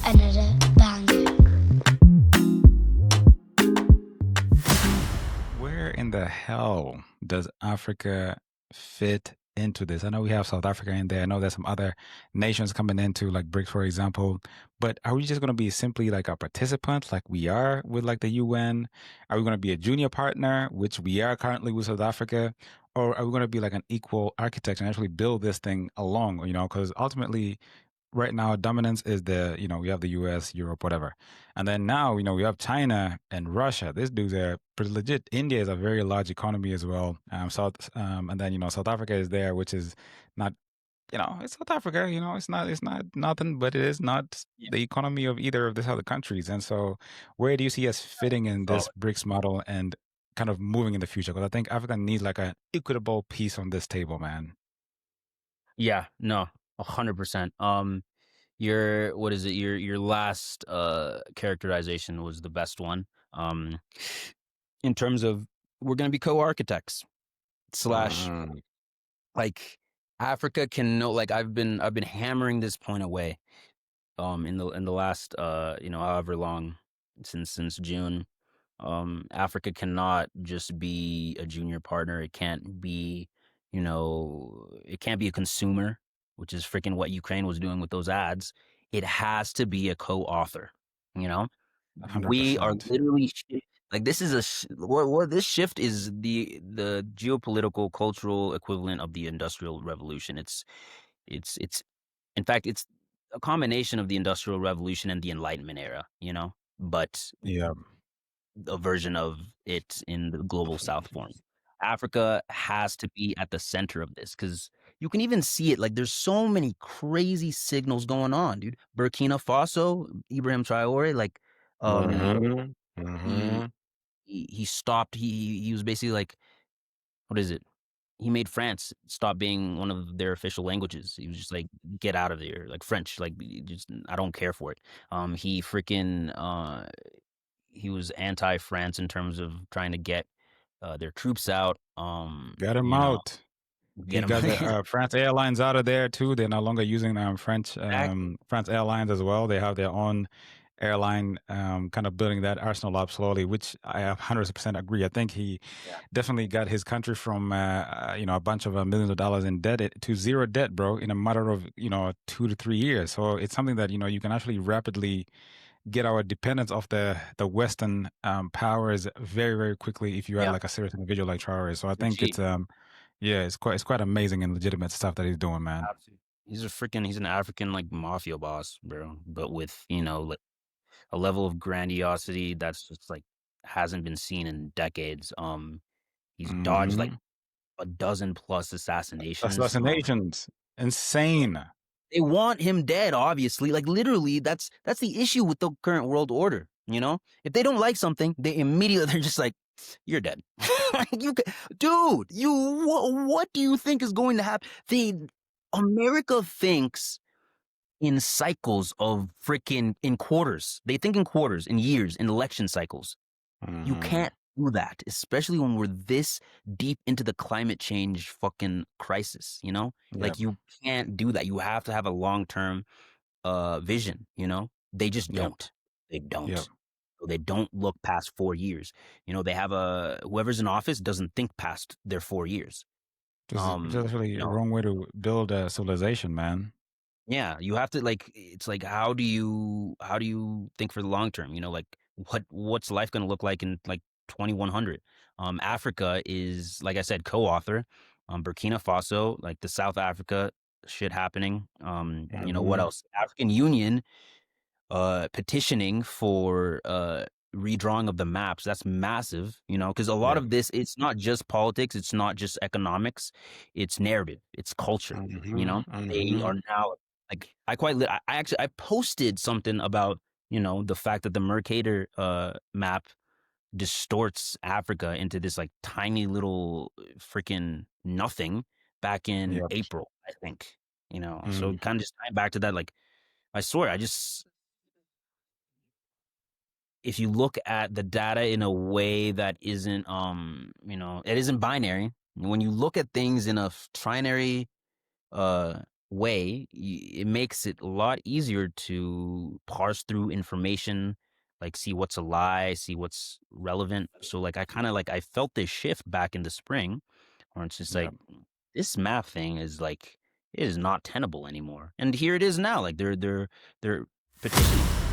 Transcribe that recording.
another banger. Where in the hell does Africa fit into this? I know we have South Africa in there. I know there's some other nations coming into like BRICS, for example. But are we just going to be simply like a participant, like we are with like the UN? Are we going to be a junior partner, which we are currently with South Africa? Or are we going to be like an equal architect and actually build this thing along? Because ultimately, right now dominance is we have the US, Europe, whatever. And then now, we have China and Russia. These dudes are pretty legit. India is a very large economy as well. And then, South Africa is there, which is not, it's South Africa, it's not nothing, but it is not Yeah. the economy of either of these other countries. And so where do you see us fitting in this BRICS model and kind of moving in the future? Because I think Africa needs like an equitable piece on this table, man. Yeah, no, 100%. Your last characterization was the best one. In terms of we're gonna be co-architects slash Mm. like Africa can know, like I've been hammering this point away in the last however long since June. Africa cannot just be a junior partner. It can't be, it can't be a consumer, which is freaking what Ukraine was doing with those ads. It has to be a co-author, you know? We are 100%. literally like this is what this shift is the geopolitical cultural equivalent of the Industrial Revolution. It's in fact it's a combination of the Industrial Revolution and the Enlightenment era, but Yeah. a version of it in the global South form. Africa has to be at the center of this because you can even see it. Like there's so many crazy signals going on, dude. Burkina Faso, Ibrahim Traoré, like Mhm. he Mhm. he stopped. He was basically like, what is it? He made France stop being one of their official languages. He was just like, get out of here, like French. Like, just I don't care for it. He freaking he was anti-France in terms of trying to get their troops out. Got him out. Get He them got the France Airlines out of there too. They're no longer using exactly. France Airlines as well. They have their own airline, kind of building that arsenal up slowly, which I 100% agree. I think he Yeah, definitely got his country from a bunch of millions of dollars in debt to zero debt, bro, in a matter of 2 to 3 years. So it's something that you can actually rapidly get our dependence off the Western powers very, very quickly if you are yeah. like a serious individual like Traore. So I think Legit. yeah, it's quite amazing and legitimate stuff that he's doing, man. Absolutely. He's an African like mafia boss, bro, but with like a level of grandiosity that's just like hasn't been seen in decades. He's dodged like Mm-hmm. a dozen plus assassinations. Assassinations, insane. They want him dead, obviously. Like literally, that's the issue with the current world order. If they don't like something, they immediately they're just like, "You're dead." Like dude, what do you think is going to happen? America thinks in cycles of freaking in quarters. They think in quarters, in years, in election cycles. You Mm-hmm. can't do that, especially when we're this deep into the climate change fucking crisis, Yep. Like you can't do that. You have to have a long-term vision, They just Yep. don't. They don't. Yep. So they don't look past 4 years. They have whoever's in office doesn't think past their 4 years. Just really You a know, wrong way to build a civilization, man. yeah, you have to like it's like how do you think for the long term? Like what's life going to look like in like 2100? Africa is, like I said, co-author. Burkina Faso, like the South Africa shit happening. What Mm-hmm. else? African Union petitioning for redrawing of the maps. That's massive, because a lot Yep. of this, it's not just politics, it's not just economics, it's narrative, it's culture. Mm-hmm. They Mm-hmm. are now like I actually I posted something about the fact that the Mercator map distorts Africa into this like tiny little freaking nothing back in Yep. April, I think. So Mm. kind of just tying back to that, like I swear, if you look at the data in a way that isn't it isn't binary. When you look at things in a trinary it makes it a lot easier to parse through information, like see what's a lie, see what's relevant. So like I felt this shift back in the spring, where it's just Yeah. like this math thing is like it is not tenable anymore. And here it is now. Like they're petitioning.